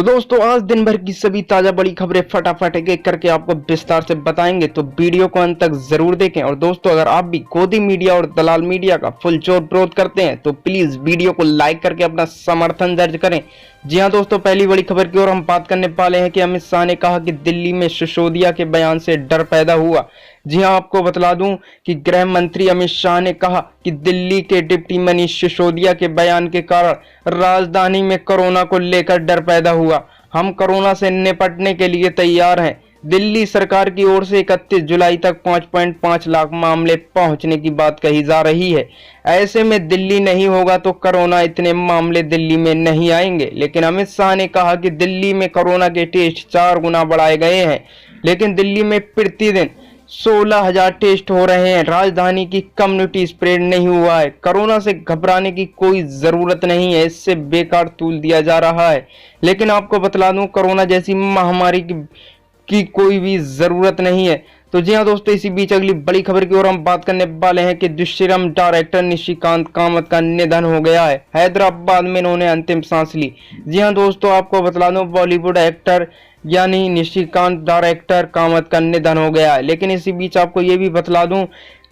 तो दोस्तों आज दिन भर की सभी ताजा बड़ी खबरें फटाफट एक एक करके आपको विस्तार से बताएंगे, तो वीडियो को अंत तक जरूर देखें। और दोस्तों अगर आप भी गोदी मीडिया और दलाल मीडिया का फुल जोर विरोध करते हैं तो प्लीज वीडियो को लाइक करके अपना समर्थन दर्ज करें। जी हां दोस्तों, पहली बड़ी खबर की ओर हम बात करने वाले हैं कि अमित शाह ने कहा कि दिल्ली में सिसोदिया के बयान से डर पैदा हुआ। जी हां, आपको बता दूं कि गृह मंत्री अमित शाह ने कहा कि दिल्ली के डिप्टी मनीष सिसोदिया के बयान के कारण राजधानी में कोरोना को लेकर डर पैदा हुआ। हम कोरोना से निपटने के लिए तैयार हैं। दिल्ली सरकार की ओर से 31 जुलाई तक 5.5 लाख मामले पहुंचने की बात कही जा रही है। ऐसे में दिल्ली नहीं होगा तो कोरोना इतने मामले दिल्ली में नहीं आएंगे। लेकिन अमित शाह ने कहा कि दिल्ली में कोरोना के टेस्ट 4 गुना बढ़ाए गए हैं, लेकिन दिल्ली में प्रतिदिन 16,000 टेस्ट हो रहे हैं। राजधानी की कम्युनिटी स्प्रेड नहीं हुआ है। कोरोना से घबराने की कोई जरूरत नहीं है, इससे बेकार तूल दिया जा रहा है। लेकिन आपको बतला दूं, कोरोना जैसी महामारी की कोई भी जरूरत नहीं है। तो जी हाँ दोस्तों, इसी बीच अगली बड़ी खबर की ओर हम बात करने वाले हैं कि दृश्यम डायरेक्टर निशिकांत कामत का निधन हो गया है। हैदराबाद में इन्होंने अंतिम सांस ली। जी हाँ दोस्तों, आपको बतला दूं, बॉलीवुड एक्टर यानी निशिकांत डायरेक्टर कामत का निधन हो गया है। लेकिन इसी बीच आपको ये भी बतला दूं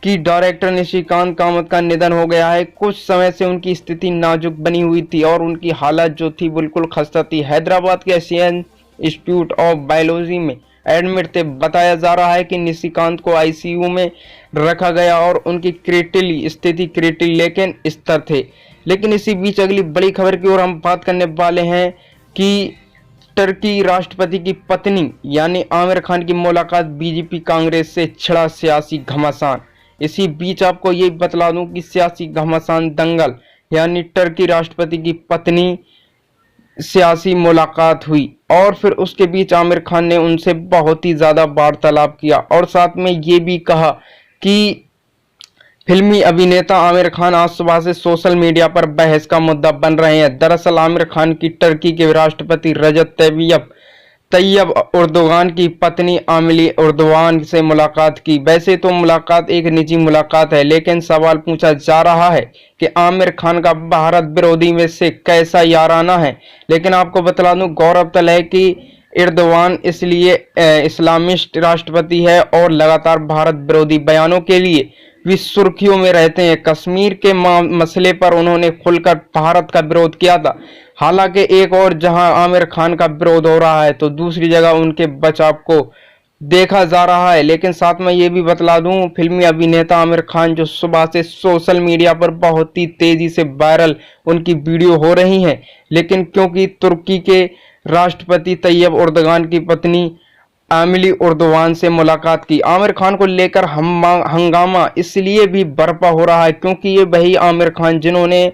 कि डायरेक्टर निशिकांत कामत का निधन हो गया है। कुछ समय से उनकी स्थिति नाजुक बनी हुई थी और उनकी हालत जो थी बिल्कुल खस्ता थी। हैदराबाद के एशियन इंस्टीट्यूट ऑफ बायोलॉजी में एडमिट थे। बताया जा रहा है कि निशिकांत को आईसीयू में रखा गया और उनकी स्थिति क्रिटिकल लेकिन स्तर थे। लेकिन इसी बीच अगली बड़ी खबर की ओर हम बात करने वाले हैं कि टर्की राष्ट्रपति की पत्नी यानी आमिर खान की मुलाकात, बीजेपी कांग्रेस से छिड़ा सियासी घमासान। इसी बीच आपको ये बतला दूं कि सियासी घमासान दंगल यानी टर्की राष्ट्रपति की पत्नी सियासी मुलाकात हुई और फिर उसके बीच आमिर खान ने उनसे बहुत ही ज्यादा वार्तालाप किया और साथ में ये भी कहा कि फिल्मी अभिनेता आमिर खान आज सुबह से सोशल मीडिया पर बहस का मुद्दा बन रहे हैं। दरअसल आमिर खान की टर्की के राष्ट्रपति रजब तैयब उर्दोगान की पत्नी आमिली उर्दोगान से मुलाकात की। वैसे तो मुलाकात एक निजी मुलाकात है, लेकिन सवाल पूछा जा रहा है कि आमिर खान का भारत विरोधी में से कैसा याराना है। लेकिन आपको बता दूं, गौरव तलब है कि एर्दोगान इसलिए इस्लामिस्ट राष्ट्रपति है और लगातार भारत विरोधी बयानों के लिए भी सुर्खियों में रहते हैं। कश्मीर के मसले पर उन्होंने खुलकर भारत का विरोध किया था। हालांकि एक और जहां आमिर खान का विरोध हो रहा है तो दूसरी जगह उनके बचाव को देखा जा रहा है। लेकिन साथ में ये भी बतला दूं, फिल्मी अभिनेता आमिर खान जो सुबह से सोशल मीडिया पर बहुत ही तेजी से वायरल उनकी वीडियो हो रही हैं, लेकिन क्योंकि तुर्की के राष्ट्रपति तैयब उर्दोगान की पत्नी आमिली उर्दोगान से मुलाकात की। आमिर खान को लेकर हंगामा इसलिए भी बर्पा हो रहा है क्योंकि ये वही आमिर खान जिन्होंने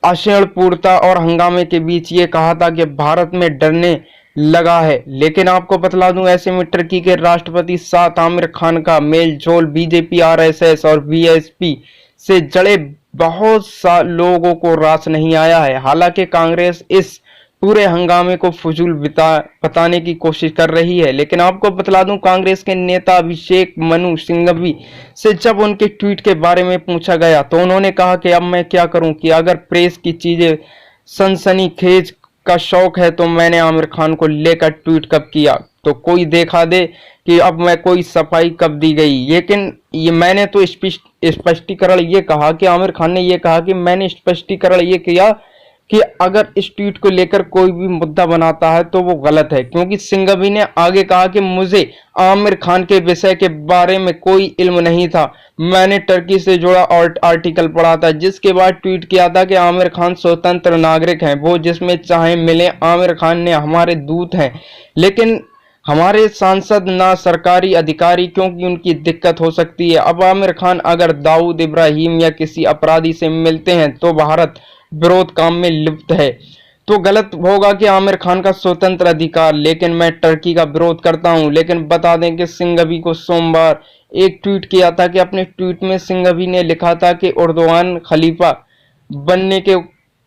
अश्लीलता और हंगामे के बीच ये कहा था कि भारत में डरने लगा है। लेकिन आपको बतला दूं, ऐसे में टर्की के राष्ट्रपति साथ आमिर खान का मेल जोल बीजेपी, आरएसएस और बीएसपी से जड़े बहुत सा लोगों को रास नहीं आया है। हालांकि कांग्रेस इस पूरे हंगामे को फजूल बताने की कोशिश कर रही है। लेकिन आपको बतला दूं, कांग्रेस के नेता अभिषेक मनु सिंघवी से जब उनके ट्वीट के बारे में पूछा गया तो उन्होंने कहा कि अब मैं क्या करूं कि अगर प्रेस की चीजें सनसनीखेज का शौक है तो मैंने आमिर खान को लेकर ट्वीट कब किया तो कोई देखा दे कि अब मैं कोई सफाई कब दी गई। लेकिन ये मैंने तो स्पष्टीकरण ये कहा कि आमिर खान ने ये कहा कि मैंने स्पष्टीकरण ये किया कि अगर इस ट्वीट को लेकर कोई भी मुद्दा बनाता है तो वो गलत है, क्योंकि सिंघवी ने आगे कहा कि मुझे आमिर खान के विषय के बारे में कोई इल्म नहीं था। मैंने टर्की से जुड़ा आर्टिकल पढ़ा था जिसके बाद ट्वीट किया था कि आमिर खान स्वतंत्र नागरिक हैं, वो जिसमें चाहे मिले। आमिर खान ने हमारे दूत हैं, लेकिन हमारे सांसद ना सरकारी अधिकारी, क्योंकि उनकी दिक्कत हो सकती है। अब आमिर खान अगर दाऊद इब्राहिम या किसी अपराधी से मिलते हैं तो भारत विरोध काम में लिप्त है, तो गलत होगा कि आमिर खान का स्वतंत्र अधिकार। लेकिन मैं टर्की का विरोध करता हूं। लेकिन बता दें कि सिंघवी को सोमवार एक ट्वीट किया था कि अपने ट्वीट में सिंघवी ने लिखा था कि उर्दोगान खलीफा बनने के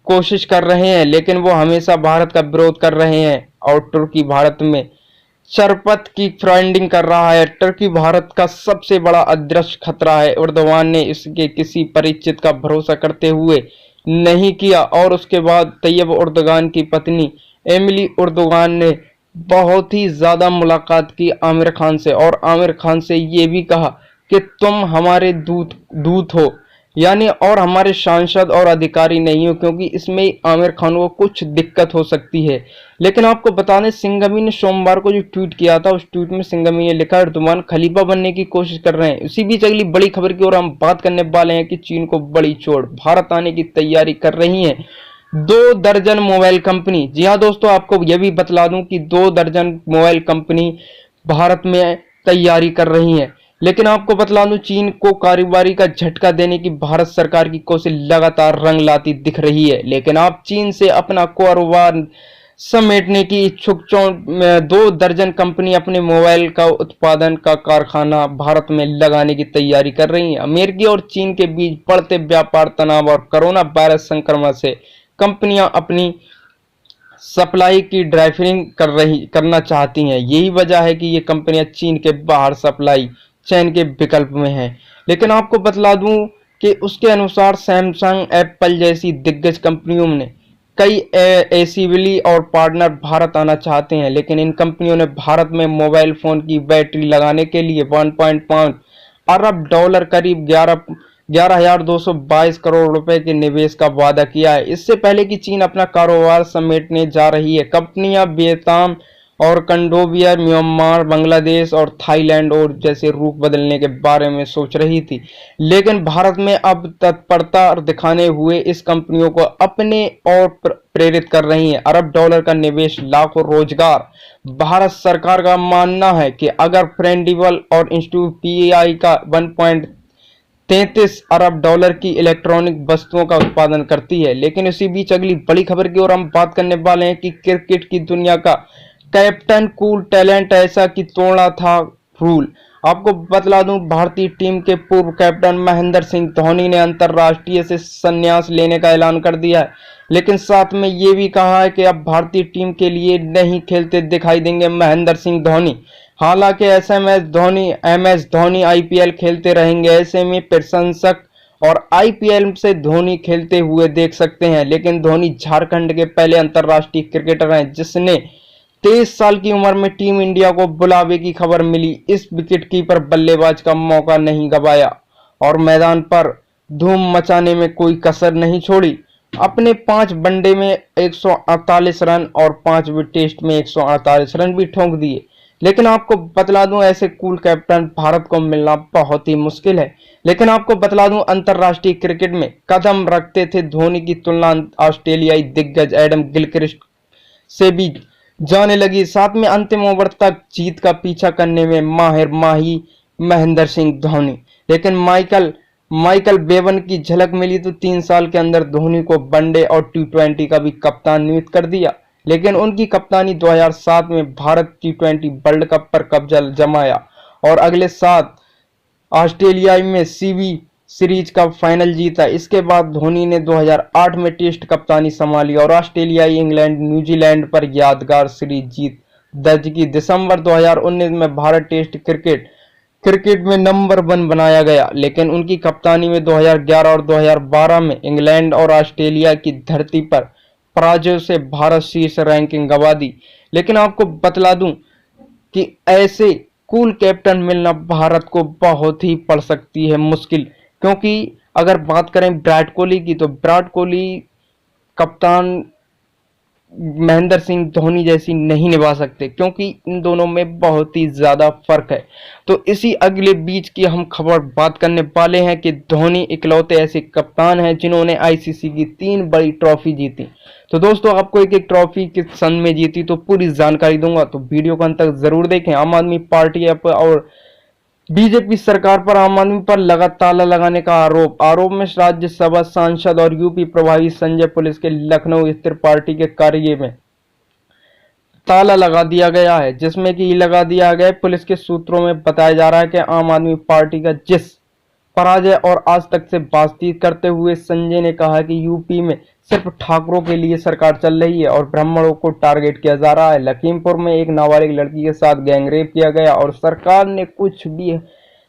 कोशिश कर रहे हैं, लेकिन वो हमेशा भारत का विरोध कर रहे हैं और तुर्की भारत में शरपथ की फंडिंग कर रहा है। टर्की भारत का सबसे बड़ा अदृश्य खतरा है। उर्दोगान ने इसके किसी परिचित का भरोसा करते हुए नहीं किया और उसके बाद तैयब उर्दोगान की पत्नी एमिली उर्दुगान ने बहुत ही ज्यादा मुलाकात की आमिर खान से, और आमिर खान से ये भी कहा कि तुम हमारे दूत दूत हो, यानी और हमारे सांसद और अधिकारी नहीं हो, क्योंकि इसमें आमिर खान को कुछ दिक्कत हो सकती है। लेकिन आपको बता दें, सिंघवी ने सोमवार को जो ट्वीट किया था, उस ट्वीट में सिंघवी ने लिखा एर्दोगान खलीफा बनने की कोशिश कर रहे हैं। इसी बीच अगली बड़ी खबर की ओर हम बात करने वाले हैं कि चीन को बड़ी चोट, भारत आने की तैयारी कर रही है 2 दर्जन मोबाइल कंपनी। जी हाँ दोस्तों, आपको यह भी बतला दूं कि 2 दर्जन मोबाइल कंपनी भारत में तैयारी कर रही हैं। लेकिन आपको बतला दूं, चीन को कारोबारी का झटका देने की भारत सरकार की कोशिश लगातार रंग लाती दिख रही है। लेकिन आप चीन से अपना कारोबार समेटने की इच्छुक 2 दर्जन कंपनी अपने मोबाइल का उत्पादन का कारखाना भारत में लगाने की तैयारी कर रही है। अमेरिका और चीन के बीच बढ़ते व्यापार तनाव और कोरोना वायरस संक्रमण से कंपनियां अपनी सप्लाई की ड्राइवरिंग करना चाहती हैं। यही वजह है कि ये कंपनियां चीन के बाहर सप्लाई चेन के विकल्प में हैं। लेकिन आपको बतला दूं कि उसके अनुसार सैमसंग, एप्पल जैसी दिग्गज कंपनियों ने कई एसीबली और पार्टनर भारत आना चाहते हैं। लेकिन इन कंपनियों ने भारत में मोबाइल फोन की बैटरी लगाने के लिए 1.5 अरब डॉलर करीब 11,222 करोड़ रुपए के निवेश का वादा किया है। इससे पहले कि चीन अपना कारोबार समेटने जा रही है, कंपनियां वियतनाम और कंबोडिया, म्यांमार, बांग्लादेश और थाईलैंड और जैसे रूप बदलने के बारे में सोच रही थी। लेकिन भारत में अब तत्परता दिखाने हुए इस कंपनियों को अपने और प्रेरित कर रही हैं। अरब डॉलर का निवेश, लाखों रोजगार। भारत सरकार का मानना है कि अगर फ्रेंडिबल और इंस्टीट्यूट पीआई का 1.33 अरब डॉलर की इलेक्ट्रॉनिक वस्तुओं का उत्पादन करती है। लेकिन इसी बीच अगली बड़ी खबर की ओर हम बात करने वाले हैं कि क्रिकेट की दुनिया का कैप्टन कूल टैलेंट ऐसा कि तोड़ा था रूल। आपको बतला दूं, भारतीय टीम के पूर्व कैप्टन महेंद्र सिंह धोनी ने अंतर्राष्ट्रीय से संन्यास लेने का ऐलान कर दिया है। लेकिन साथ में ये भी कहा है कि अब भारतीय टीम के लिए नहीं खेलते दिखाई देंगे महेंद्र सिंह धोनी। हालांकि एमएस धोनी आईपीएल खेलते रहेंगे। ऐसे में प्रशंसक और आईपीएल से धोनी खेलते हुए देख सकते हैं। लेकिन धोनी झारखंड के पहले अंतर्राष्ट्रीय क्रिकेटर हैं जिसने 23 साल की उम्र में टीम इंडिया को बुलावे की खबर मिली। इस विकेटकीपर बल्लेबाज का मौका नहीं गंवाया और मैदान पर धूम मचाने में कोई कसर नहीं छोड़ी। अपने 5 वनडे में 148 रन और 5 टेस्ट में 148 रन भी ठोंक दिए। लेकिन आपको बतला दूं, ऐसे कूल कैप्टन भारत को मिलना बहुत ही मुश्किल है। लेकिन आपको बतला दूं, अंतर्राष्ट्रीय क्रिकेट में कदम रखते थे धोनी की तुलना ऑस्ट्रेलियाई दिग्गज एडम गिलक्रिस्ट से भी जाने लगी। साथ में अंतिम ओवर तक जीत का पीछा करने में माहिर माही महेंद्र सिंह धोनी। लेकिन माइकल बेवन की झलक मिली तो 3 साल के अंदर धोनी को वनडे और T20 का भी कप्तान नियुक्त कर दिया। लेकिन उनकी कप्तानी 2007 में भारत T20 वर्ल्ड कप पर कब्जा जमाया और अगले 7 ऑस्ट्रेलिया में सीबी सीरीज का फाइनल जीता। इसके बाद धोनी ने 2008 में टेस्ट कप्तानी संभाली और ऑस्ट्रेलिया, इंग्लैंड, न्यूजीलैंड पर यादगार सीरीज जीत दर्ज की। दिसंबर 2019 में भारत टेस्ट क्रिकेट में नंबर 1 बनाया गया। लेकिन उनकी कप्तानी में 2011 और 2012 में इंग्लैंड और ऑस्ट्रेलिया की धरती पर पराजय से भारत शीर्ष रैंकिंग गंवा दी। लेकिन आपको बतला दूं कि ऐसे कूल कैप्टन मिलना भारत को बहुत ही पड़ सकती है मुश्किल, क्योंकि अगर बात करें विराट कोहली की तो विराट कोहली कप्तान महेंद्र सिंह धोनी जैसी नहीं निभा सकते, क्योंकि इन दोनों में बहुत ही ज्यादा फर्क है। तो इसी अगले बीच की हम खबर बात करने वाले हैं कि धोनी इकलौते ऐसे कप्तान हैं जिन्होंने आईसीसी की 3 बड़ी ट्रॉफी जीती। तो दोस्तों, आपको एक एक ट्रॉफी किस सन में जीती तो पूरी जानकारी दूंगा, तो वीडियो को अंत तक जरूर देखें। आम आदमी पार्टी और बीजेपी सरकार पर आम आदमी पर लगातार ताला लगाने का आरोप में राज्यसभा सांसद और यूपी प्रभारी संजय पुलिस के लखनऊ स्थित पार्टी के कार्य में ताला लगा दिया गया है, जिसमें कि लगा दिया गया। पुलिस के सूत्रों में बताया जा रहा है कि आम आदमी पार्टी का जिस पराजय और आज तक से बातचीत करते हुए संजय ने कहा कि यूपी में सिर्फ ठाकरों के लिए सरकार चल रही है और ब्राह्मणों को टारगेट किया जा रहा है। लखीमपुर में एक नाबालिग लड़की के साथ गैंगरेप किया गया और सरकार ने कुछ भी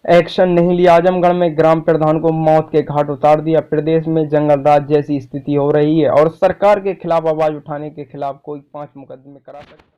एक्शन नहीं लिया। आजमगढ़ में ग्राम प्रधान को मौत के घाट उतार दिया। प्रदेश में जंगल राज जैसी स्थिति हो रही है और सरकार के खिलाफ आवाज उठाने के खिलाफ कोई 5 मुकदमे करा सकता है।